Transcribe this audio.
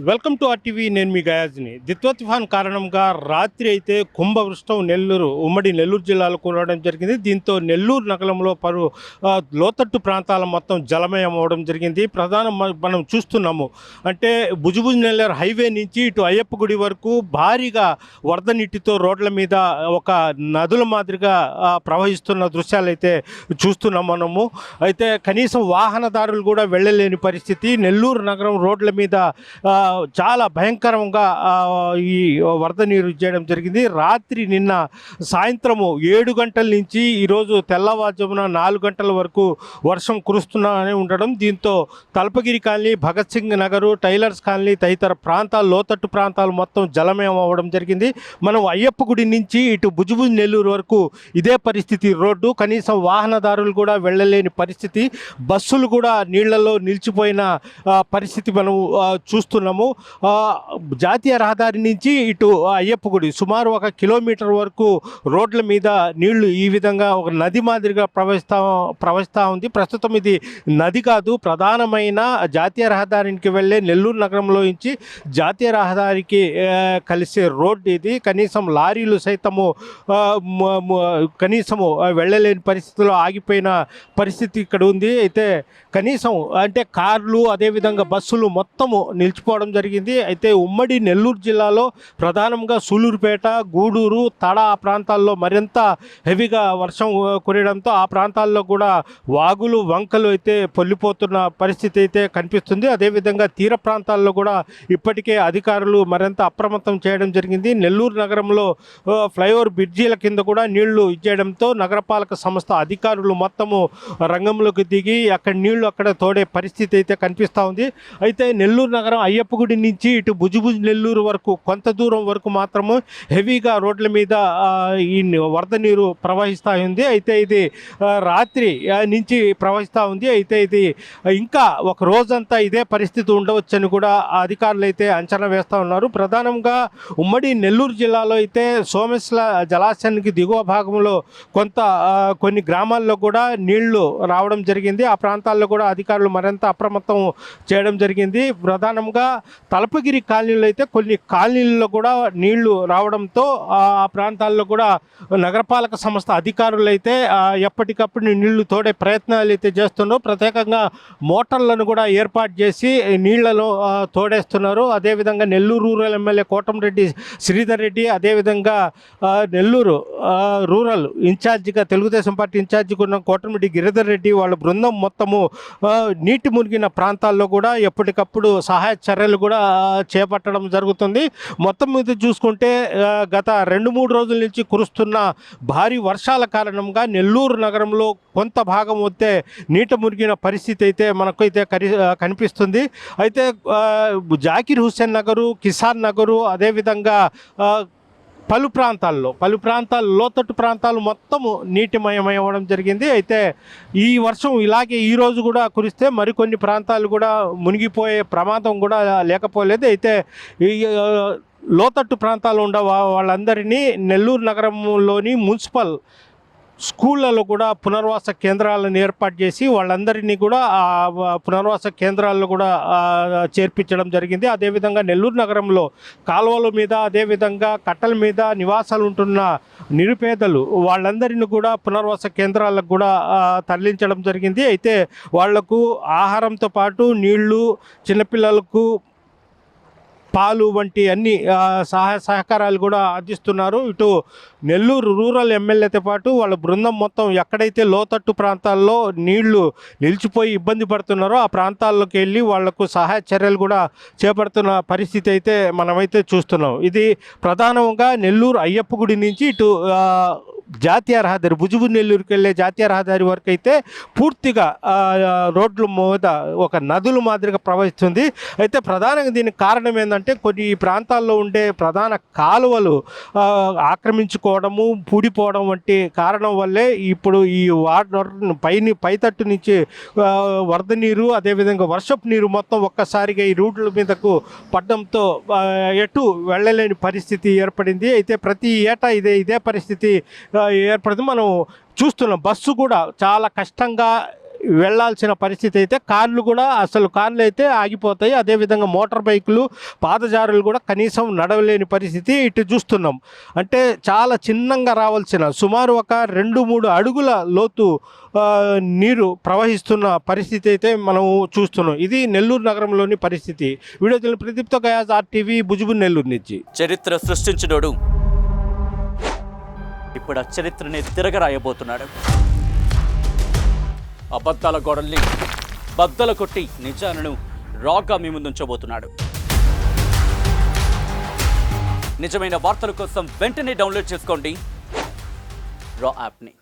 Welcome to RTV. నేను మీ గయాజ్ని. దిత్వ తుఫాన్ కారణంగా రాత్రి అయితే కుంభవృష్టం ఉమ్మడి నెల్లూరు జిల్లాలో కురవడం జరిగింది. దీంతో నెల్లూరు నగరంలో లోతట్టు ప్రాంతాల మొత్తం జలమయం అవ్వడం జరిగింది. మనం చూస్తున్నాము అంటే భుజభుజ్ నెల్లూరు హైవే నుంచి ఇటు అయ్యప్ప గుడి వరకు భారీగా వరద నీటితో రోడ్ల మీద ఒక నదుల మాదిరిగా ప్రవహిస్తున్న దృశ్యాలు అయితే చూస్తున్నాం మనము. అయితే కనీసం వాహనదారులు కూడా వెళ్ళలేని పరిస్థితి. నెల్లూరు నగరం రోడ్ల మీద చాలా భయంకరంగా ఈ వరద నీరు చేయడం జరిగింది. రాత్రి నిన్న సాయంత్రము 7 గంటల నుంచి ఈరోజు తెల్లవారుజామున 4 గంటల వరకు వర్షం కురుస్తూనే ఉండడం, దీంతో Talapagiri colony, Bhagat Singh Nagar, tailors colony తదితర ప్రాంతాలు, లోతట్టు ప్రాంతాలు మొత్తం జలమయం అవ్వడం జరిగింది. మనం అయ్యప్ప గుడి నుంచి ఇటు భుజభుజ్ నెల్లూరు వరకు ఇదే పరిస్థితి. రోడ్డు కనీసం వాహనదారులు కూడా వెళ్ళలేని పరిస్థితి. బస్సులు కూడా నీళ్లలో నిలిచిపోయిన పరిస్థితి మనం చూస్తున్నాము. జాతీయ రహదారి నుంచి ఇటు అయ్యప్ప గుడి సుమారు 1 కిలోమీటర్ వరకు రోడ్ల మీద నీళ్లు ఈ విధంగా ఒక నది మాదిరిగా ప్రవహిస్తూ ఉంది. ప్రస్తుతం ఇది నది కాదు, ప్రధానమైన జాతీయ రహదారికి వెళ్ళే నెల్లూరు నగరంలో నుంచి జాతీయ రహదారికి కలిసే రోడ్డు ఇది. కనీసం లారీలు సైతము కనీసము వెళ్ళలేని పరిస్థితిలో ఆగిపోయిన పరిస్థితి ఇక్కడ ఉంది. అయితే కనీసం అంటే కార్లు అదేవిధంగా బస్సులు మొత్తము నిలిచిపోవడం జరిగింది. అయితే ఉమ్మడి నెల్లూరు జిల్లాలో ప్రధానంగా సూలూరుపేట, గూడూరు, తడ ఆ ప్రాంతాల్లో మరింత హెవీగా వర్షం కురియడంతో ఆ ప్రాంతాల్లో కూడా వాగులు, వంకలు అయితే పొల్లిపోతున్న పరిస్థితి అయితే కనిపిస్తుంది. అదేవిధంగా తీర ప్రాంతాల్లో కూడా ఇప్పటికే అధికారులు మరింత అప్రమత్తం చేయడం జరిగింది. నెల్లూరు నగరంలో ఫ్లైఓవర్ బ్రిడ్జీల కింద కూడా నీళ్లు ఇచ్చేయడంతో నగరపాలక సంస్థ అధికారులు మొత్తము రంగంలోకి దిగి అక్కడ నీళ్లు అక్కడ తోడే పరిస్థితి అయితే కనిపిస్తూ ఉంది. అయితే నెల్లూరు నగరం అయ్యప్ప గుడి నుంచి ఇటు భుజభుజ్ నెల్లూరు వరకు కొంత దూరం వరకు మాత్రము హెవీగా రోడ్ల మీద ఈ వరద నీరు ప్రవహిస్తూ ఉంది. అయితే ఇది రాత్రి నుంచి ప్రవహిస్తూ ఉంది. అయితే ఇది ఇంకా ఒక రోజంతా ఇదే పరిస్థితి ఉండవచ్చని కూడా అధికారులు అయితే అంచనా వేస్తూ ఉన్నారు. ప్రధానంగా ఉమ్మడి నెల్లూరు జిల్లాలో అయితే సోమేశ్వర జలాశయానికి దిగువ భాగంలో కొన్ని గ్రామాల్లో కూడా నీళ్లు రావడం జరిగింది. ఆ ప్రాంతాల్లో కూడా అధికారులు మరింత అప్రమత్తం చేయడం జరిగింది. ప్రధానంగా తలపగిరి కాలనీలో అయితే కొన్ని కాలనీల్లో కూడా నీళ్లు రావడంతో ఆ ప్రాంతాల్లో కూడా నగరపాలక సంస్థ అధికారులు అయితే ఎప్పటికప్పుడు నీళ్లు తోడే ప్రయత్నాలు అయితే చేస్తున్నారు. ప్రత్యేకంగా మోటార్లను కూడా ఏర్పాటు చేసి నీళ్లను తోడేస్తున్నారు. అదేవిధంగా నెల్లూరు రూరల్ ఎమ్మెల్యే కోటంరెడ్డి శ్రీధర్ రెడ్డి, అదేవిధంగా నెల్లూరు రూరల్ ఇన్ఛార్జిగా తెలుగుదేశం పార్టీ ఇన్ఛార్జిగా ఉన్న కోటంరెడ్డి గిరిధర్ రెడ్డి వాళ్ళ బృందం మొత్తము నీటి మునిగిన ప్రాంతాల్లో కూడా ఎప్పటికప్పుడు సహాయ చర్యలు కూడా చేపట్టడం జరుగుతుంది. మొత్తం మీద చూసుకుంటే గత 2-3 రోజుల నుంచి కురుస్తున్న భారీ వర్షాల కారణంగా నెల్లూరు నగరంలో కొంత భాగం వస్తే నీట మునిగిన పరిస్థితి అయితే మనకైతే కనిపిస్తుంది. అయితే జాకీర్ హుస్సేన్ నగరు, కిసాన్ నగరు, అదేవిధంగా పలు ప్రాంతాల్లో లోతట్టు ప్రాంతాలు మొత్తము నీటిమయమవ్వడం జరిగింది. అయితే ఈ వర్షం ఇలాగే ఈరోజు కూడా కురిస్తే మరికొన్ని ప్రాంతాలు కూడా మునిగిపోయే ప్రమాదం కూడా లేకపోలేదు. అయితే ఈ లోతట్టు ప్రాంతాలు వాళ్ళందరినీ నెల్లూరు నగరంలోని మున్సిపల్ స్కూళ్ళలో కూడా పునర్వాస కేంద్రాలను ఏర్పాటు చేసి వాళ్ళందరినీ కూడా పునర్వాస కేంద్రాల్లో కూడా చేర్పించడం జరిగింది. అదేవిధంగా నెల్లూరు నగరంలో కాలువల మీద, అదేవిధంగా కట్టల మీద నివాసాలు ఉంటున్న నిరుపేదలు వాళ్ళందరినీ కూడా పునర్వాస కేంద్రాలకు కూడా తరలించడం జరిగింది. అయితే వాళ్లకు ఆహారంతో పాటు నీళ్లు, చిన్నపిల్లలకు పాలు వంటి అన్ని సహాయ సహకారాలు కూడా అందిస్తున్నారు. ఇటు నెల్లూరు రూరల్ ఎమ్మెల్యేతో పాటు వాళ్ళ బృందం మొత్తం ఎక్కడైతే లోతట్టు ప్రాంతాల్లో నీళ్లు నిలిచిపోయి ఇబ్బంది పడుతున్నారో ఆ ప్రాంతాల్లోకి వెళ్ళి వాళ్లకు సహాయ చర్యలు కూడా చేపడుతున్న పరిస్థితి అయితే మనమైతే చూస్తున్నాం. ఇది ప్రధానంగా నెల్లూరు అయ్యప్ప గుడి నుంచి ఇటు జాతీయ రహదారి భుజభుజ్ నెల్లూరుకి వెళ్ళే జాతీయ రహదారి వరకు అయితే పూర్తిగా రోడ్ల మీద ఒక నదుల మాదిరిగా ప్రవహిస్తుంది. అయితే ప్రధానంగా దీనికి కారణం ఏంటంటే కొన్ని ప్రాంతాల్లో ఉండే ప్రధాన కాలువలు ఆక్రమించుకోవడము, పూడిపోవడం వంటి కారణం వల్లే ఇప్పుడు ఈ వాటర్ పైతట్టు నుంచి వరద నీరు, అదేవిధంగా వర్షపు నీరు మొత్తం ఒక్కసారిగా ఈ రూట్ల మీదకు పడడంతో ఎటు వెళ్ళలేని పరిస్థితి ఏర్పడింది. అయితే ప్రతి ఏటా ఇదే పరిస్థితి ఏర్పడింది. మనం చూస్తున్నాం. బస్సు కూడా చాలా కష్టంగా వెళ్ళాల్సిన పరిస్థితి అయితే కార్లు కూడా అసలు కార్లు అయితే ఆగిపోతాయి. అదేవిధంగా మోటార్ బైకులు పాదచారులు కూడా కనీసం నడవలేని పరిస్థితి ఇటు చూస్తున్నాం. అంటే చాలా చిన్నంగా రావాల్సిన సుమారు ఒక 2-3 అడుగుల లోతు నీరు ప్రవహిస్తున్న పరిస్థితి అయితే మనం చూస్తున్నాం. ఇది నెల్లూరు నగరంలోని పరిస్థితి. వీడియో తెలియని ప్రదీప్తో గయాజ్ RTV భుజుబు నెల్లూరు నుంచి. చరిత్ర సృష్టించినోడు ఇప్పుడు ఆ చరిత్రని తిరగరాయబోతున్నాడు. అబద్ధాల గోడల్ని బద్దలు కొట్టి నిజాలను రాగా మీ ముందుంచబోతున్నాడు. నిజమైన వార్తల కోసం వెంటనే డౌన్లోడ్ చేసుకోండి రా యాప్ని.